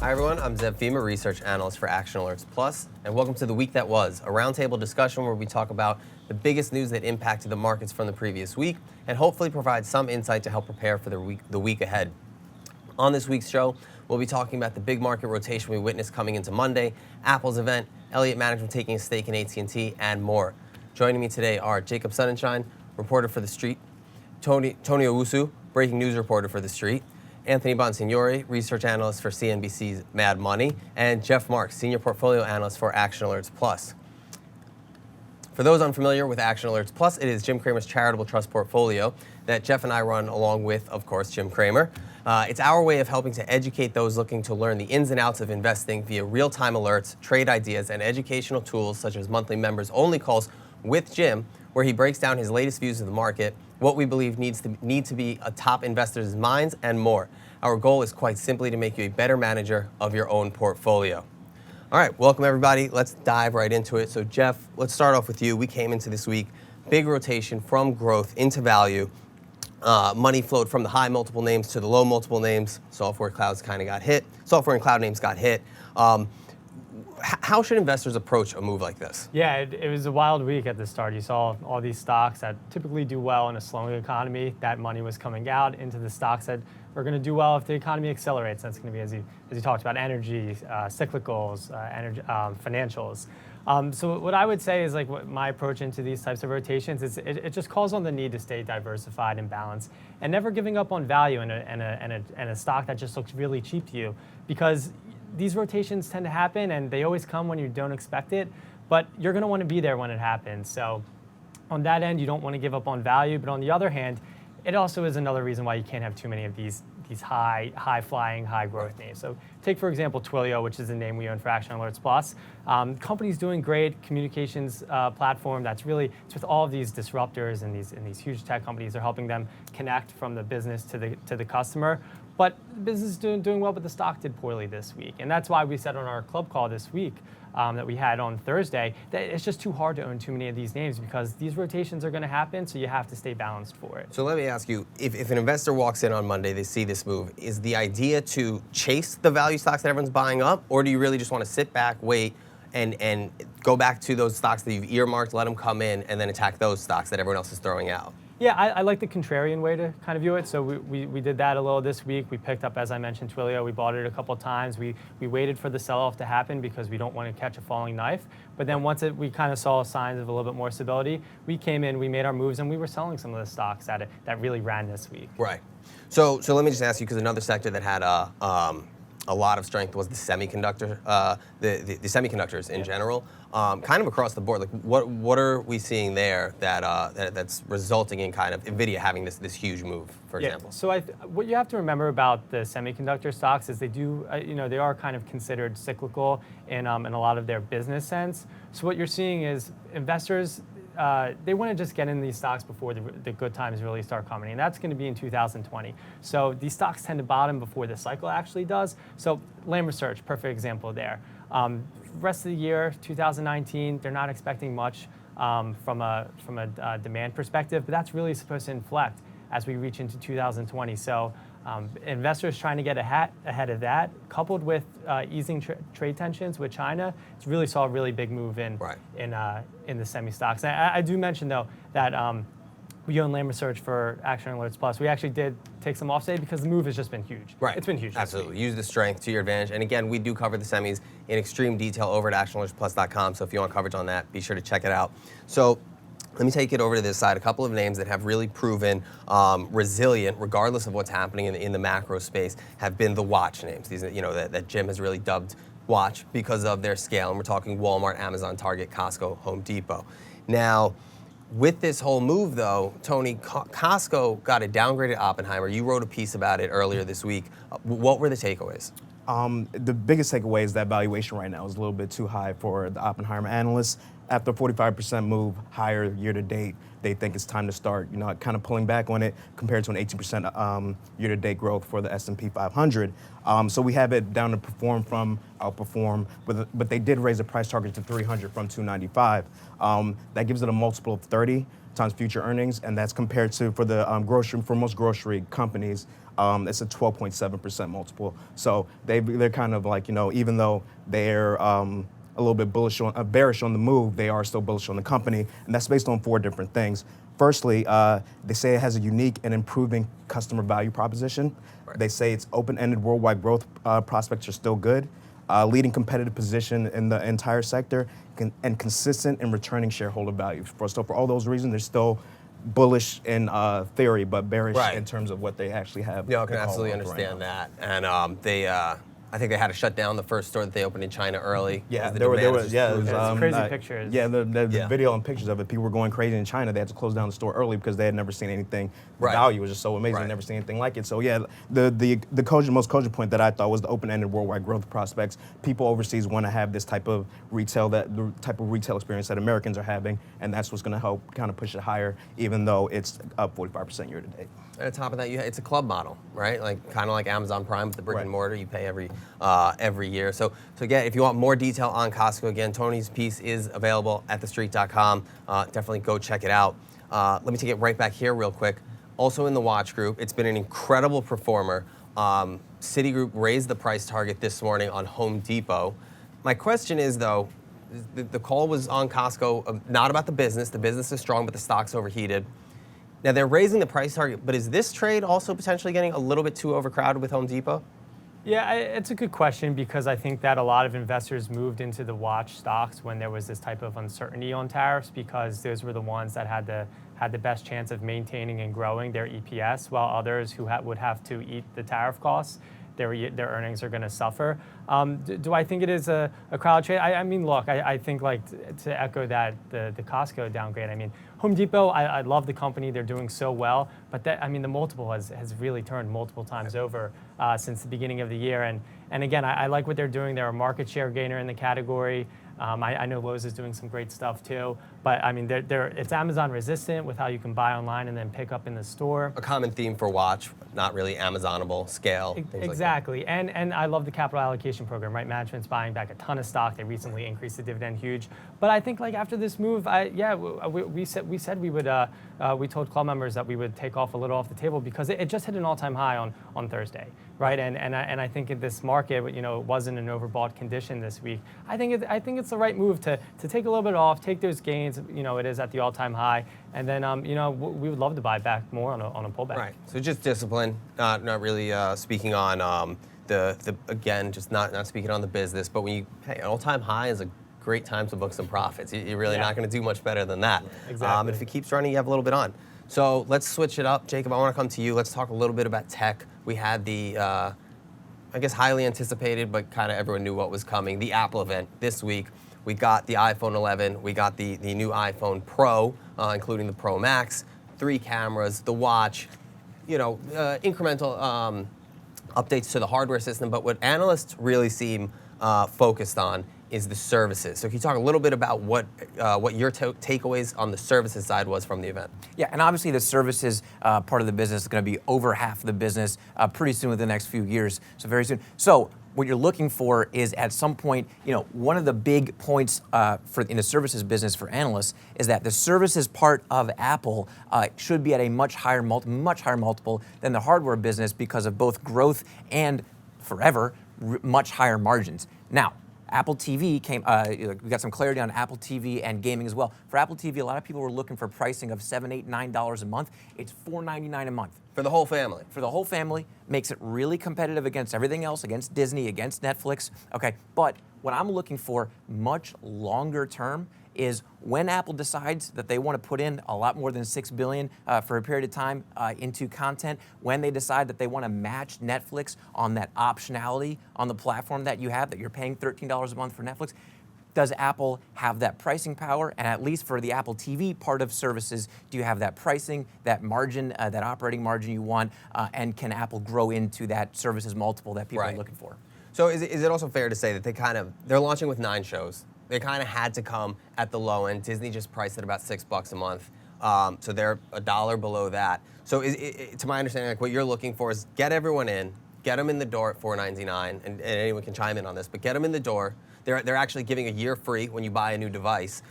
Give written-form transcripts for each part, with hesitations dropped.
Hi everyone, I'm Zev Fima, Research Analyst for Action Alerts Plus, and welcome to The Week That Was, a roundtable discussion where we talk about the biggest news that impacted the markets from the previous week, and hopefully provide some insight to help prepare for the week ahead. On this week's show, we'll be talking about the big market rotation we witnessed coming into Monday, Apple's event, Elliott Management taking a stake in at&t, and more. Joining me today are Jacob Sonnenschein, reporter for TheStreet, Tony Owusu, breaking news reporter for TheStreet, Anthony Bonsignori, research analyst for CNBC's Mad Money, and Jeff Marks, senior portfolio analyst for Action Alerts Plus. For those unfamiliar with Action Alerts Plus, it is Jim Cramer's charitable trust portfolio that Jeff and I run along with, of course, Jim Cramer. It's our way of helping to educate those looking to learn the ins and outs of investing via real-time alerts, trade ideas, and educational tools such as monthly members-only calls with Jim, where he breaks down his latest views of the market, what we believe need to be atop investors' minds, and more. Our goal is quite simply to make you a better manager of your own portfolio. All right, welcome everybody. Let's dive right into it. So Jeff, let's start off with you. We came into this week, big rotation from growth into value. Money flowed from the high multiple names to the low multiple names. Software clouds kind of got hit. Software and cloud names got hit. How should investors approach a move like this? Yeah, it was a wild week at the start. You saw all these stocks that typically do well in a slowing economy. That money was coming out into the stocks that are going to do well if the economy accelerates. That's going to be, as you talked about, energy, cyclicals, financials. So what I would say is what my approach into these types of rotations is it just calls on the need to stay diversified and balanced, and never giving up on value in a stock that just looks really cheap to you, because these rotations tend to happen and they always come when you don't expect it, but you're going to want to be there when it happens. So on that end, you don't want to give up on value, but on the other hand, it also is another reason why you can't have too many of these high-flying, high-growth names. So take, for example, Twilio, which is the name we own for Action Alerts Plus. Company's doing great, communications platform it's with all of these disruptors and these huge tech companies. They're helping them connect from the business to the customer. But the business is doing well, but the stock did poorly this week. And that's why we said on our club call this week that we had on Thursday that it's just too hard to own too many of these names, because these rotations are going to happen, so you have to stay balanced for it. So let me ask you, if an investor walks in on Monday, they see this move, is the idea to chase the value stocks that everyone's buying up, or do you really just want to sit back, wait, and go back to those stocks that you've earmarked, let them come in, and then attack those stocks that everyone else is throwing out? Yeah, I like the contrarian way to kind of view it. So we did that a little this week. We picked up, as I mentioned, Twilio. We bought it a couple of times. We waited for the sell-off to happen because we don't want to catch a falling knife. But then once we kind of saw signs of a little bit more stability, we came in, we made our moves, and we were selling some of the stocks that really ran this week. Right. So let me just ask you, because another sector that had a lot of strength was the semiconductor, the semiconductors in general, kind of across the board. What are we seeing there that's resulting in kind of NVIDIA having this huge move, for example? So what you have to remember about the semiconductor stocks is they are kind of considered cyclical in a lot of their business sense. So what you're seeing is investors, they want to just get in these stocks before the good times really start coming, and that's going to be in 2020. So these stocks tend to bottom before the cycle actually does. So Lam Research, perfect example there. Rest of the year, 2019, they're not expecting much from a demand perspective, but that's really supposed to inflect as we reach into 2020. So investors trying to get ahead of that, coupled with easing trade tensions with China, it's really saw a really big move in the semi stocks. And I do mention though that we own Lam Research for Action Alerts Plus. We actually did take some off today because the move has just been huge. Right. It's been huge. Absolutely. Use the strength to your advantage. And again, we do cover the semis in extreme detail over at actionalertsplus.com. So if you want coverage on that, be sure to check it out. So let me take it over to this side. A couple of names that have really proven resilient, regardless of what's happening in the macro space, have been the watch names. These, that Jim has really dubbed watch because of their scale. And we're talking Walmart, Amazon, Target, Costco, Home Depot. Now, with this whole move, though, Tony, Costco got a downgraded Oppenheimer. You wrote a piece about it earlier this week. What were the takeaways? The biggest takeaway is that valuation right now is a little bit too high for the Oppenheimer analysts. After a 45% move higher year to date, they think it's time to start, kind of pulling back on it compared to an 18% year to date growth for the S&P 500. So we have it down to outperform, but they did raise the price target to 300 from 295. That gives it a multiple of 30 times future earnings, and that's compared to for the for most grocery companies, it's a 12.7% multiple. So they're kind of like, even though they're a little bit bearish on the move, they are still bullish on the company, and that's based on 4 different things. Firstly, they say it has a unique and improving customer value proposition. Right. They say its open-ended worldwide growth prospects are still good, leading competitive position in the entire sector, and consistent and returning shareholder value. So for all those reasons, they're still bullish in theory, but bearish in terms of what they actually have. Yeah, I can absolutely understand that. And I think they had to shut down the first store that they opened in China early. Yeah, there were crazy pictures. Yeah, the video and pictures of it, people were going crazy in China. They had to close down the store early because they had never seen anything. The value was just so amazing. They'd never seen anything like it. So yeah, the most cogent point that I thought was the open-ended worldwide growth prospects. People overseas want to have this type of retail experience that Americans are having, and that's what's going to help kind of push it higher, even though it's up 45% year to date. And on top of that, it's a club model, right? Like kind of like Amazon Prime with the brick and mortar. You pay every year. So again, if you want more detail on Costco, again, Tony's piece is available at TheStreet.com. Definitely go check it out. Let me take it right back here real quick. Also in the watch group, it's been an incredible performer. Citigroup raised the price target this morning on Home Depot. My question is though, the call was on Costco, not about the business. The business is strong, but the stock's overheated. Now, they're raising the price target, but is this trade also potentially getting a little bit too overcrowded with Home Depot? Yeah, it's a good question because I think that a lot of investors moved into the watch stocks when there was this type of uncertainty on tariffs because those were the ones that had the best chance of maintaining and growing their EPS, while others who would have to eat the tariff costs, their earnings are going to suffer. Do I think it is a crowd trade? I mean, look, I think like to echo that, the Costco downgrade, I mean, Home Depot, I love the company. They're doing so well. But the multiple has really turned multiple times over since the beginning of the year. And again, I like what they're doing. They're a market share gainer in the category. I know Lowe's is doing some great stuff too. But I mean, it's Amazon resistant with how you can buy online and then pick up in the store. A common theme for watch, not really Amazonable, scale, things exactly. Like that. And I love the capital allocation program, right? Management's buying back a ton of stock. They recently increased the dividend huge. But I think like after this move, we said we would, we told club members that we would take off a little off the table because it just hit an all-time high on Thursday, right? And I think in this market, it wasn't an overbought condition this week. I think it's the right move to take a little bit off, take those gains. It is at the all-time high, and then we would love to buy back more on a pullback. Right. So just discipline, not really speaking on the again, just not speaking on the business. But an all-time high is a great time to book some profits. You're really not going to do much better than that. Exactly. And if it keeps running, you have a little bit on. So let's switch it up, Jacob. I want to come to you. Let's talk a little bit about tech. We had the I guess highly anticipated, but kind of everyone knew what was coming, the Apple event this week. We got the iPhone 11, we got the new iPhone Pro, including the Pro Max, 3 cameras, the watch, incremental updates to the hardware system. But what analysts really seem focused on is the services. So can you talk a little bit about what your takeaways on the services side was from the event? Yeah, and obviously the services part of the business is going to be over half the business pretty soon within the next few years, so very soon. So what you're looking for is at some point, one of the big points in the services business for analysts is that the services part of Apple should be at a much higher multiple than the hardware business because of both growth and forever much higher margins. Now, Apple TV came, we got some clarity on Apple TV and gaming as well. For Apple TV, a lot of people were looking for pricing of $7, $8, $9 a month. It's $4.99 a month. For the whole family? For the whole family, makes it really competitive against everything else, against Disney, against Netflix. Okay, but what I'm looking for much longer term is when Apple decides that they want to put in a lot more than $6 billion for a period of time into content, when they decide that they want to match Netflix on that optionality on the platform that you have, that you're paying $13 a month for Netflix, does Apple have that pricing power? And at least for the Apple TV part of services, do you have that pricing, that margin, that operating margin you want, and can Apple grow into that services multiple that people are looking for? So is it also fair to say that they're launching with 9 shows? They kind of had to come at the low end. Disney just priced at about $6 a month, so they're $1 below that. So to my understanding, like what you're looking for is get everyone in, get them in the door at $4.99, and anyone can chime in on this, but get them in the door. They're actually giving a year free when you buy a new device.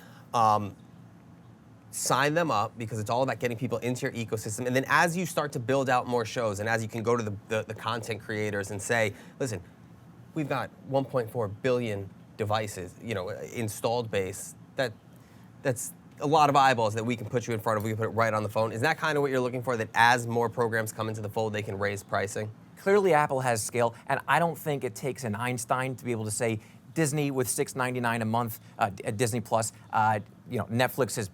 sign them up because it's all about getting people into your ecosystem. And then as you start to build out more shows and as you can go to the content creators and say, listen, we've got 1.4 billion devices, installed base, that's a lot of eyeballs that we can put you in front of. We can put it right on the phone. Is that kind of what you're looking for, that as more programs come into the fold, they can raise pricing? Clearly, Apple has scale, and I don't think it takes an Einstein to be able to say Disney with $6.99 a month, Disney Plus, Netflix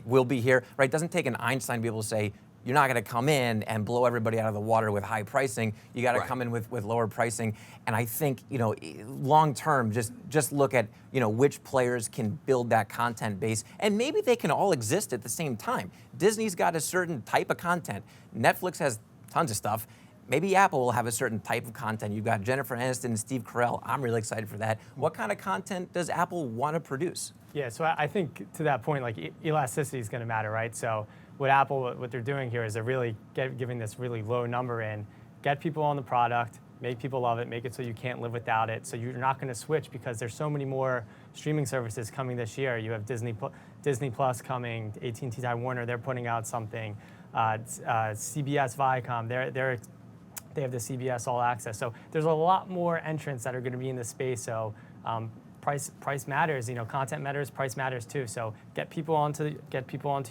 will be here, right? It doesn't take an Einstein to be able to say, you're not going to come in and blow everybody out of the water with high pricing. You got to come in with lower pricing. And I think, long term, just look at, which players can build that content base. And maybe they can all exist at the same time. Disney's got a certain type of content. Netflix has tons of stuff. Maybe Apple will have a certain type of content. You've got Jennifer Aniston and Steve Carell. I'm really excited for that. What kind of content does Apple want to produce? Yeah, so I think to that point, like elasticity is going to matter, right? So what they're doing here is they're really giving this really low number in, get people on the product, make people love it, make it so you can't live without it. So you're not going to switch because there's so many more streaming services coming this year. You have Disney Plus coming, at&t, Time Warner, they're putting out something. CBS, Viacom, they have the CBS All Access. So there's a lot more entrants that are going to be in the space. So price matters. Content matters. Price matters too. So get people onto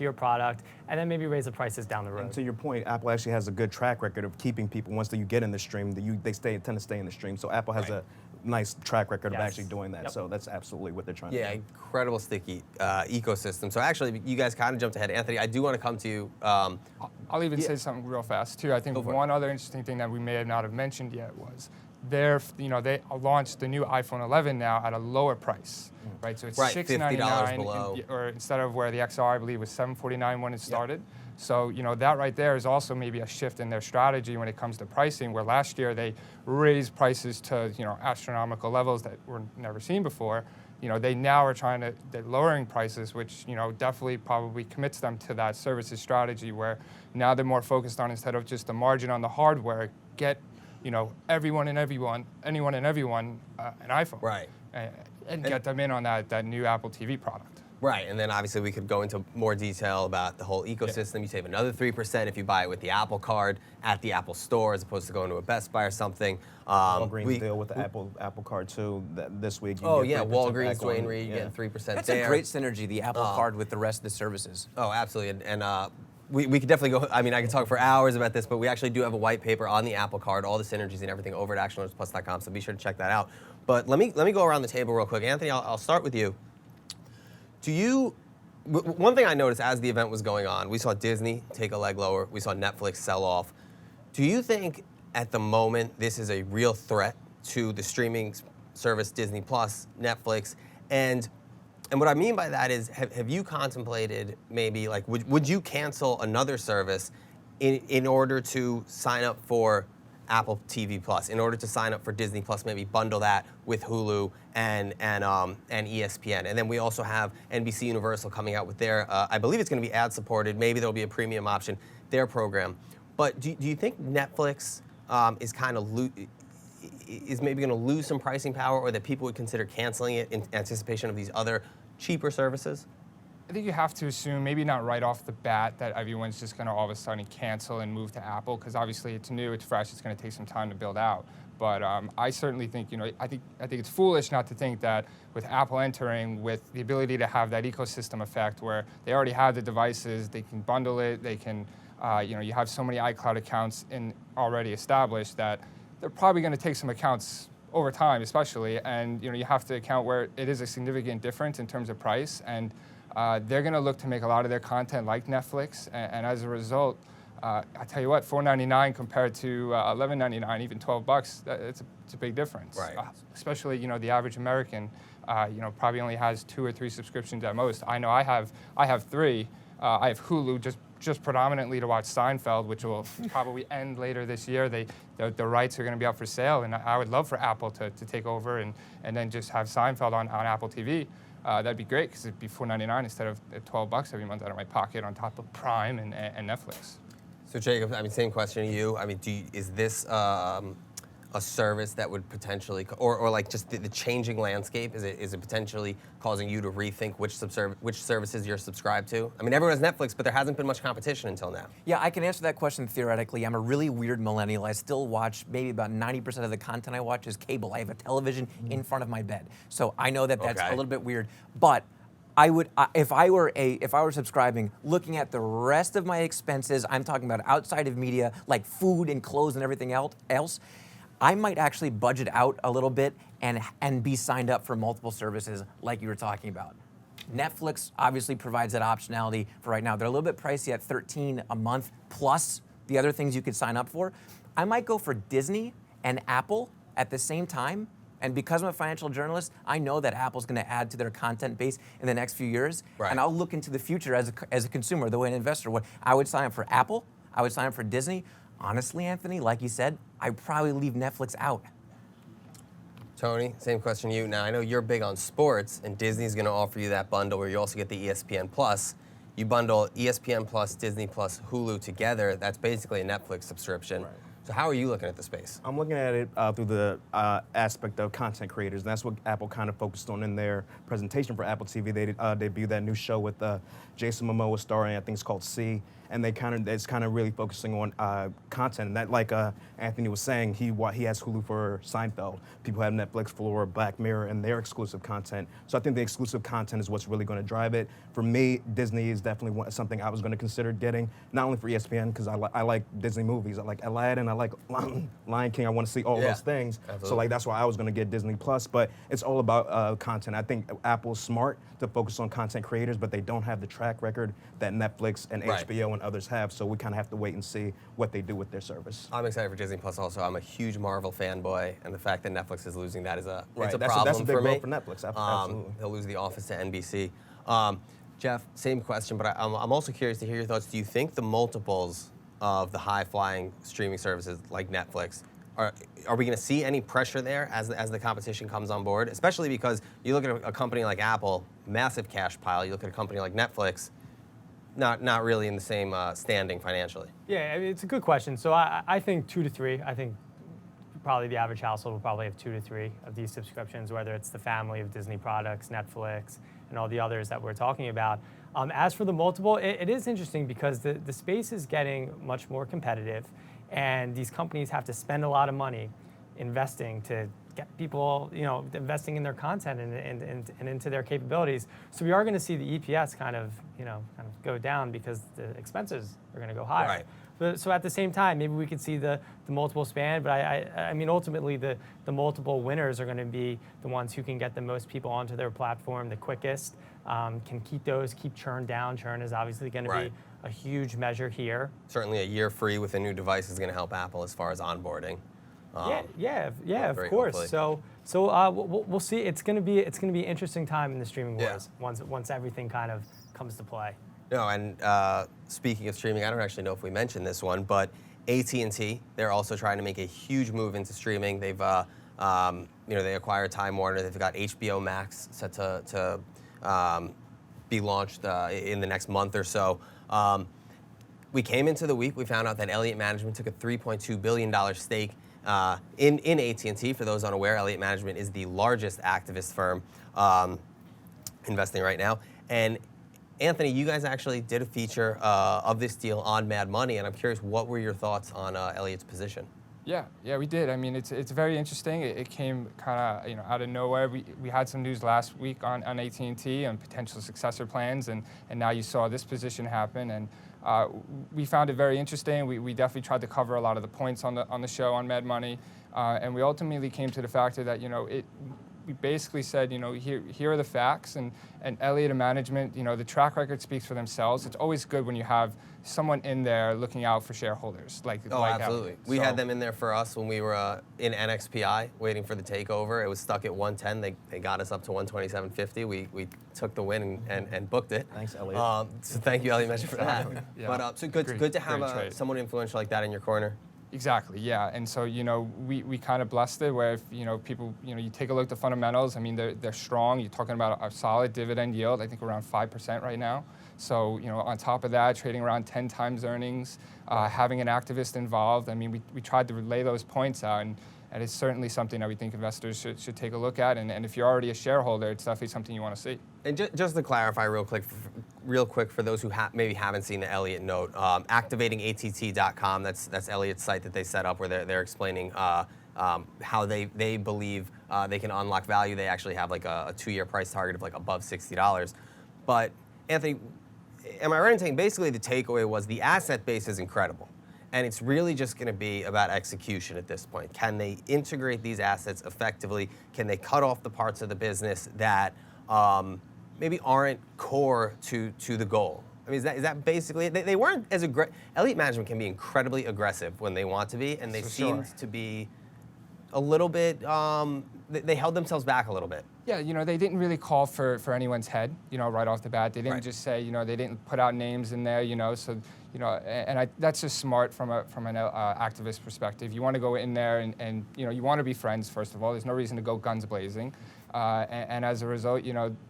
your product, and then maybe raise the prices down the road. And to your point, Apple actually has a good track record of keeping people once you get in the stream. They tend to stay in the stream. So Apple has a nice track record of actually doing that. Yep. So that's absolutely what they're trying to do. Yeah, incredible sticky ecosystem. So actually, you guys kind of jumped ahead. Anthony, I do want to come to you. I'll even say something real fast too. I think one other interesting thing that we may not have mentioned yet was they launched the new iPhone 11 now at a lower price, right? So it's $699 below, or instead of where the XR I believe was $749 when it started. So that right there is also maybe a shift in their strategy when it comes to pricing. Where last year they raised prices to astronomical levels that were never seen before. They now are they're lowering prices, which definitely probably commits them to that services strategy where now they're more focused on, instead of just the margin on the hardware, get anyone and everyone an iPhone, right, and get them in on that new Apple TV product. Right, and then obviously we could go into more detail about the whole ecosystem. You save another 3% if you buy it with the Apple Card at the Apple Store, as opposed to going to a Best Buy or something. Walgreens deal with the Apple Card too this week. Walgreens, Dwayne Reed, you get 3% That's there. a great synergy, the Apple Card with the rest of the services. Oh, absolutely, and we could definitely go. I mean, I could talk for hours about this, but we actually do have a white paper on the Apple Card, all the synergies and everything over at actionalertsplus.com. So be sure to check that out. But let me go around the table real quick. Anthony, I'll start with you. One thing I noticed as the event was going on, we saw Disney take a leg lower. We saw Netflix sell off. Do you think at the moment this is a real threat to the streaming service Disney Plus, Netflix, and what I mean by that is, have you contemplated maybe would you cancel another service in order to sign up for Apple TV Plus, in order to sign up for Disney Plus, maybe bundle that with Hulu and ESPN, and then we also have NBC Universal coming out with their, I believe it's going to be ad supported. Maybe there'll be a premium option, their program. But do you think Netflix is maybe going to lose some pricing power, or that people would consider canceling it in anticipation of these other cheaper services? I think you have to assume, maybe not right off the bat, that everyone's just going to all of a sudden cancel and move to Apple, because obviously it's new, it's fresh, it's going to take some time to build out. But I certainly think, I think it's foolish not to think that with Apple entering, with the ability to have that ecosystem effect where they already have the devices, they can bundle it, they can, you have so many iCloud accounts already established that they're probably going to take some accounts over time, especially, and you have to account where it is a significant difference in terms of price, and they're going to look to make a lot of their content like Netflix, and as a result, I tell you what, $4.99 compared to $11.99, even $12, it's a big difference. Right. Especially the average American, probably only has 2 or 3 subscriptions at most. I know I have 3. I have Hulu just predominantly to watch Seinfeld, which will probably end later this year. The rights are going to be up for sale, and I would love for Apple to take over and then just have Seinfeld on Apple TV. That'd be great, because it'd be $4.99 instead of $12 every month out of my pocket, on top of Prime and Netflix. So Jacob, same question to you. Is this a a service that would potentially, or like just the changing landscape? Is it potentially causing you to rethink which services you're subscribed to? I mean, everyone has Netflix, but there hasn't been much competition until now. Yeah, I can answer that question theoretically. I'm a really weird millennial. I still watch, maybe about 90% of the content I watch is cable. I have a television in front of my bed. So I know that that's Okay. a little bit weird, but if I were subscribing, looking at the rest of my expenses, I'm talking about outside of media, like food and clothes and everything else, I might actually budget out a little bit and be signed up for multiple services like you were talking about. Netflix obviously provides that optionality for right now. They're a little bit pricey at $13 a month plus the other things you could sign up for. I might go for Disney and Apple at the same time. And because I'm a financial journalist, I know that Apple's going to add to their content base in the next few years. Right. And I'll look into the future as a consumer, the way an investor would. I would sign up for Apple. I would sign up for Disney. Honestly, Anthony, like you said, I'd probably leave Netflix out. Tony, same question to you. Now, I know you're big on sports, and Disney's going to offer you that bundle where you also get the ESPN Plus. You bundle ESPN Plus, Disney Plus, Hulu together. That's basically a Netflix subscription. Right. So how are you looking at the space? I'm looking at it through the aspect of content creators, and that's what Apple kind of focused on in their presentation for Apple TV. They debuted that new show with Jason Momoa starring, I think it's called C, and it's kind of really focusing on content. And that, like Anthony was saying, he has Hulu for Seinfeld. People have Netflix for Black Mirror and their exclusive content. So I think the exclusive content is what's really going to drive it. For me, Disney is definitely something I was going to consider getting, not only for ESPN, because I like Disney movies. I like Aladdin, I like Lion King. I want to see all those things. Absolutely. So like that's why I was going to get Disney Plus. But it's all about content. I think Apple's smart to focus on content creators, but they don't have the track record that Netflix and Right. HBO and others have. So we kind of have to wait and see what they do with their service. I'm excited for Disney Plus also. I'm a huge Marvel fanboy, and the fact that Netflix is losing that is a Right. it's a That's problem a big for me. blow for Netflix. Absolutely. They'll lose The Office to NBC. Jeff, same question, but I'm also curious to hear your thoughts. Do you think the multiples of the high-flying streaming services like Netflix, are we going to see any pressure there as the competition comes on board? Especially because you look at a company like Apple, massive cash pile. You look at a company like Netflix, not really in the same standing financially. Yeah, I mean, it's a good question. So I think 2 to 3. I think probably the average household will probably have 2 to 3 of these subscriptions, whether it's the family of Disney products, Netflix, and all the others that we're talking about. As for the multiple, it is interesting because the space is getting much more competitive, and these companies have to spend a lot of money investing to get people, investing in their content and into their capabilities. So we are going to see the EPS kind of go down because the expenses are going to go higher. Right. But, so at the same time, maybe we could see the multiple span, but I mean, ultimately, the multiple winners are going to be the ones who can get the most people onto their platform the quickest, can keep churn down. Churn is obviously going to Right. be a huge measure here. Certainly a year free with a new device is going to help Apple as far as onboarding. Yeah, of great, course. hopefully. So we'll see. It's going to be an interesting time in the streaming Yeah. wars once everything kind of comes to play. No, and speaking of streaming, I don't actually know if we mentioned this one, but at&t, they're also trying to make a huge move into streaming. They've, they acquired Time Warner. They've got HBO Max set to be launched in the next month or so. We came into the week, we found out that Elliott Management took a $3.2 billion stake in at&t. For those unaware, Elliott Management is the largest activist firm investing right now. And Anthony, you guys actually did a feature of this deal on Mad Money, and I'm curious, what were your thoughts on Elliott's position? Yeah, we did. I mean, it's very interesting. It came kind of out of nowhere. We had some news last week on at&t and potential successor plans, and now you saw this position happen, and we found it very interesting. We definitely tried to cover a lot of the points on the show on Mad Money, and we ultimately came to the factor that we basically said, here are the facts, and Elliott and management, the track record speaks for themselves. It's always good when you have someone in there looking out for shareholders. Like Absolutely. Elliott. We had them in there for us when we were in NXPI waiting for the takeover. It was stuck at 110. They got us up to 127.50. We took the win and booked it. Thanks, Elliott. So thank you, Elliott, Mention for that. Yeah. But so good to have Great trade. someone influential like that in your corner. Exactly, yeah. And so, we kind of blessed it where if, people, you take a look at the fundamentals, I mean, they're strong. You're talking about a solid dividend yield, I think around 5% right now. So, on top of that, trading around 10 times earnings, having an activist involved. I mean, we tried to lay those points out, and it's certainly something that we think investors should take a look at. And if you're already a shareholder, it's definitely something you want to see. And just to clarify real quick for those who maybe haven't seen the Elliott note, activating att.com, that's Elliott's site that they set up where they're explaining how they believe they can unlock value. They actually have like a 2-year price target of like above $60. But Anthony, am I right in saying basically the takeaway was the asset base is incredible, and it's really just going to be about execution at this point? Can they integrate these assets effectively? Can they cut off the parts of the business that maybe aren't core to the goal? I mean, is that basically it? They weren't as aggressive. Elliott Management can be incredibly aggressive when they want to be, and they seemed to be a little bit, they held themselves back a little bit. Yeah, they didn't really call for anyone's head, right off the bat. They didn't Right. just say, they didn't put out names in there, so, that's just smart from an activist perspective. You want to go in there and you want to be friends, first of all. There's no reason to go guns blazing. And as a result,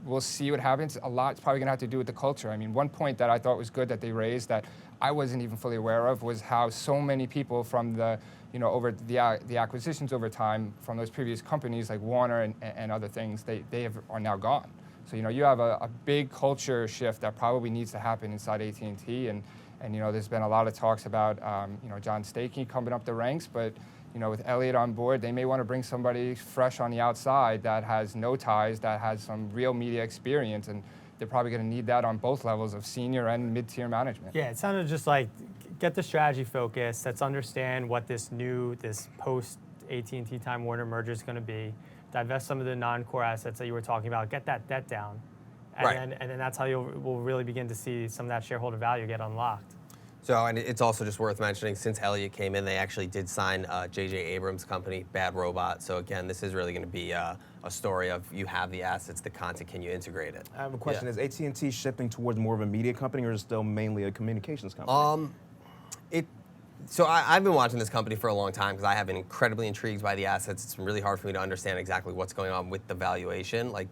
we'll see what happens. A lot's probably going to have to do with the culture. I mean, one point that I thought was good that they raised that I wasn't even fully aware of was how so many people from the, over the acquisitions over time from those previous companies like Warner and other things, they are now gone. So, you have a big culture shift that probably needs to happen inside AT&T. And there's been a lot of talks about, John Stakey coming up the ranks, but with Elliott on board, they may want to bring somebody fresh on the outside that has no ties, that has some real media experience, and they're probably going to need that on both levels of senior and mid-tier management. Yeah, it sounded just like get the strategy focused. Let's understand what this post AT&T Time Warner merger is going to be. Divest some of the non-core assets that you were talking about. Get that debt down, and then that's how we'll really begin to see some of that shareholder value get unlocked. So, and it's also just worth mentioning, since Elliott came in, they actually did sign J.J. Abrams' company, Bad Robot. So again, this is really going to be a story of you have the assets, the content, can you integrate it? I have a question. Is AT&T shifting towards more of a media company, or is it still mainly a communications company? So I've been watching this company for a long time because I have been incredibly intrigued by the assets. It's been really hard for me to understand exactly what's going on with the valuation. Like,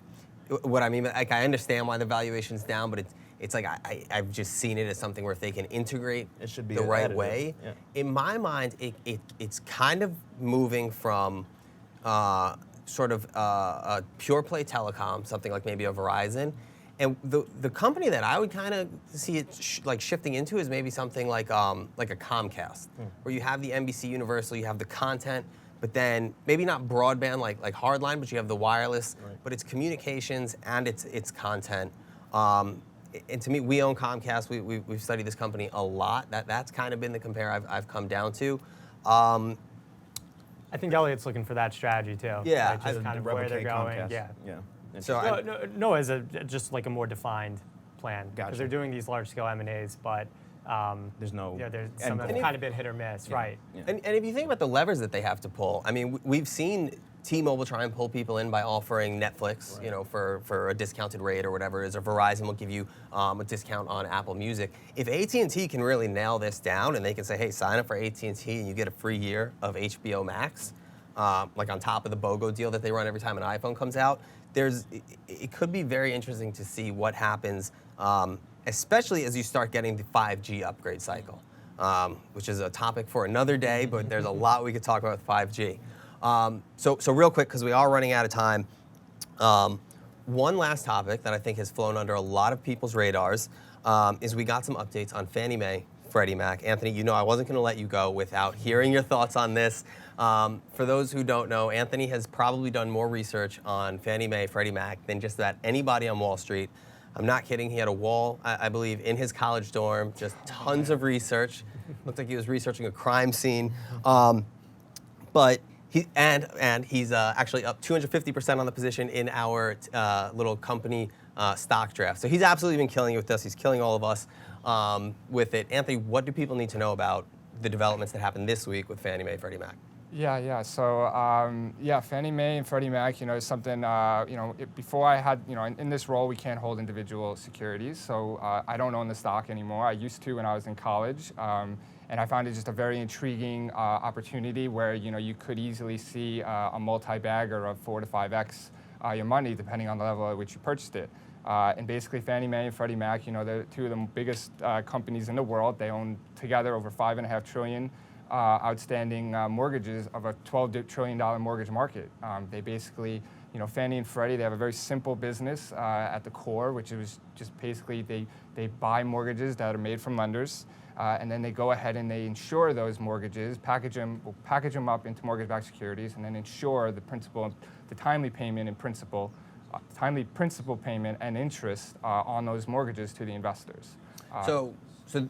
what I mean, like I understand why the valuation's down, but it's like I've just seen it as something where if they can integrate It should be the right additive. way. Yeah. In my mind, it's kind of moving from sort of a pure play telecom, something like maybe a Verizon. And the company that I would kind of see it shifting into is maybe something like a Comcast, where you have the NBC Universal, you have the content, but then maybe not broadband like hardline, but you have the wireless, but it's communications and it's content. And to me, we own Comcast. We've studied this company a lot. That's kind of been the compare I've come down to. I think Elliott's looking for that strategy too. Yeah, right? Just kind of where they're going. Comcast. Yeah. So No, as just like a more defined plan. Gotcha. Because they're doing these large scale M&As, but There's no there's end some that goal. have kind of been hit or miss, right? Yeah. And if you think about the levers that they have to pull, I mean, we've seen T-Mobile try and pull people in by offering Netflix, for a discounted rate or whatever it is, or Verizon will give you a discount on Apple Music. If AT&T can really nail this down and they can say, hey, sign up for AT&T and you get a free year of HBO Max, like on top of the BOGO deal that they run every time an iPhone comes out, it could be very interesting to see what happens, especially as you start getting the 5G upgrade cycle, which is a topic for another day, but there's a lot we could talk about with 5G. So real quick, because we are running out of time, one last topic that I think has flown under a lot of people's radars is we got some updates on Fannie Mae, Freddie Mac. Anthony, I wasn't going to let you go without hearing your thoughts on this. For those who don't know, Anthony has probably done more research on Fannie Mae, Freddie Mac than just about anybody on Wall Street. I'm not kidding. He had a wall, I believe, in his college dorm, just tons of research. Looked like he was researching a crime scene. But he's actually up 250% on the position in our little company stock draft. So he's absolutely been killing it with us. He's killing all of us with it. Anthony, what do people need to know about the developments that happened this week with Fannie Mae, Freddie Mac? Yeah. So, Fannie Mae and Freddie Mac, is something, before I had, in this role, we can't hold individual securities. So I don't own the stock anymore. I used to when I was in college. And I found it just a very intriguing opportunity where, you could easily see a multi-bagger of 4 to 5x your money, depending on the level at which you purchased it. And basically, Fannie Mae and Freddie Mac, they're two of the biggest companies in the world. They own together over $5.5 trillion outstanding mortgages of a $12 trillion mortgage market. They basically, Fannie and Freddie, they have a very simple business at the core, which is just basically they buy mortgages that are made from lenders, and then they go ahead and they insure those mortgages, package them up into mortgage-backed securities, and then insure the principal, the timely payment and principal. Timely principal payment and interest on those mortgages to the investors. So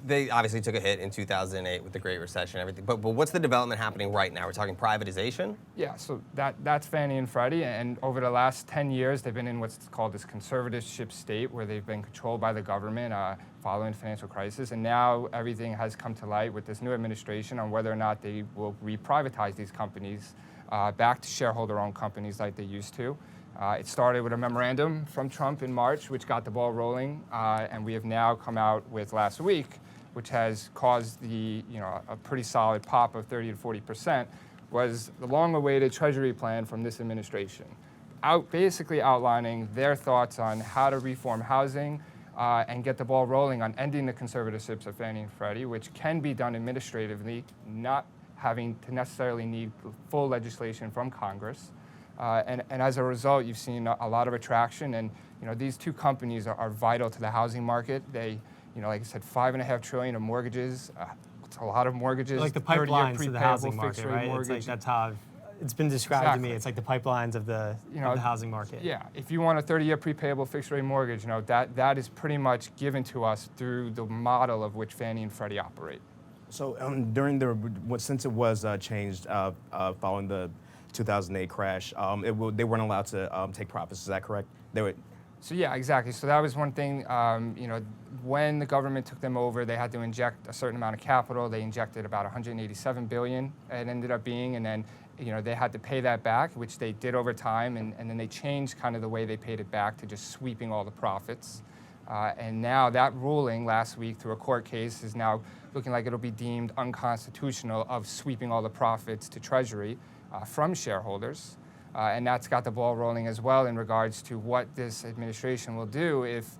they obviously took a hit in 2008 with the Great Recession and everything, but what's the development happening right now? We're talking privatization? Yeah, so that's Fannie and Freddie, and over the last 10 years, they've been in what's called this conservatorship state, where they've been controlled by the government following the financial crisis, and now everything has come to light with this new administration on whether or not they will re-privatize these companies back to shareholder-owned companies like they used to. It started with a memorandum from Trump in March, which got the ball rolling, and we have now come out with last week, which has caused a pretty solid pop of 30 to 40%, was the long-awaited Treasury plan from this administration, basically outlining their thoughts on how to reform housing and get the ball rolling on ending the conservatorships of Fannie and Freddie, which can be done administratively, not having to necessarily need full legislation from Congress. And as a result, you've seen a lot of attraction, and these two companies are vital to the housing market. They, like I said, $5.5 trillion of mortgages. It's a lot of mortgages. Like the pipelines to the housing market, right? It's like that's how it's been described to me. It's like the pipelines of the housing market. Yeah, if you want a 30-year prepayable fixed-rate mortgage, that is pretty much given to us through the model of which Fannie and Freddie operate. So since it was changed following the 2008 crash, they weren't allowed to take profits. Is that correct? So yeah, exactly. So that was one thing. When the government took them over, they had to inject a certain amount of capital. They injected about $187 billion. It ended up being, and then they had to pay that back, which they did over time, and then they changed kind of the way they paid it back to just sweeping all the profits. And now that ruling last week through a court case is now looking like it'll be deemed unconstitutional of sweeping all the profits to Treasury from shareholders. And that's got the ball rolling as well in regards to what this administration will do if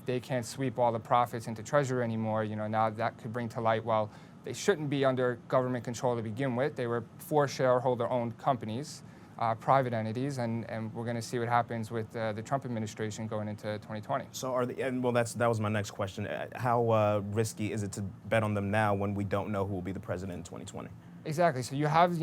they can't sweep all the profits into Treasury anymore. Now that could bring to light, well, they shouldn't be under government control to begin with. They were for shareholder-owned companies, private entities, and we're going to see what happens with the Trump administration going into 2020. So that was my next question. How risky is it to bet on them now when we don't know who will be the president in 2020? Exactly. So you have,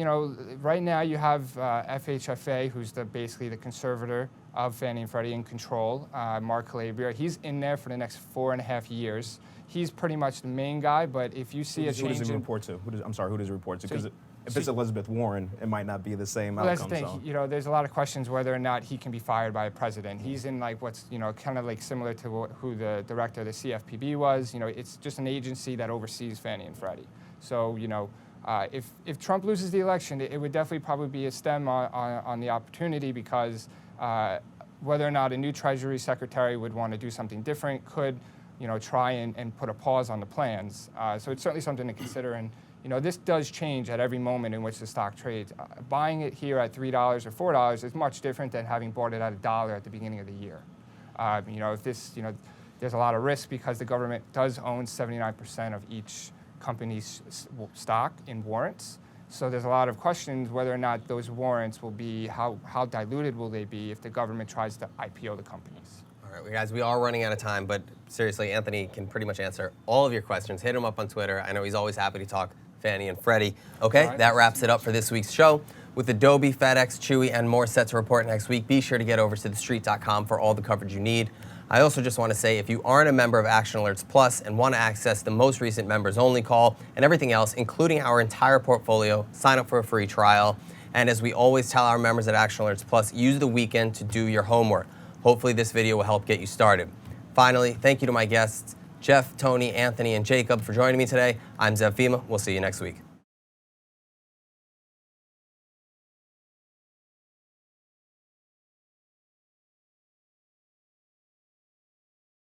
right now you have FHFA, who's basically the conservator of Fannie and Freddie in control, Mark Calabria. He's in there for the next 4.5 years. He's pretty much the main guy, but if you see a change who does he report to? Who does he report to? Because if it's Elizabeth Warren, it might not be the same outcome. That's the thing. So. There's a lot of questions whether or not he can be fired by a president. He's in what's kind of similar to who the director of the CFPB was. It's just an agency that oversees Fannie and Freddie. So if Trump loses the election, it would definitely probably be a stem on the opportunity, because whether or not a new Treasury Secretary would want to do something different could, try and put a pause on the plans. So it's certainly something to consider. And this does change at every moment in which the stock trades. Buying it here at $3 or $4 is much different than having bought it at $1 at the beginning of the year. If this, there's a lot of risk because the government does own 79% of each company's stock in warrants. So there's a lot of questions whether or not those warrants will be, how diluted will they be if the government tries to IPO the companies. All right, guys, we are running out of time, but seriously, Anthony can pretty much answer all of your questions. Hit him up on Twitter. I know he's always happy to talk Fannie and Freddie. Okay, right. That wraps it up for this week's show. With Adobe, FedEx, Chewy, and more set to report next week, be sure to get over to TheStreet.com for all the coverage you need. I also just want to say, if you aren't a member of Action Alerts Plus and want to access the most recent members-only call and everything else, including our entire portfolio, sign up for a free trial. And as we always tell our members at Action Alerts Plus, use the weekend to do your homework. Hopefully this video will help get you started. Finally, thank you to my guests, Jeff, Tony, Anthony, and Jacob for joining me today. I'm Zev Fima. We'll see you next week.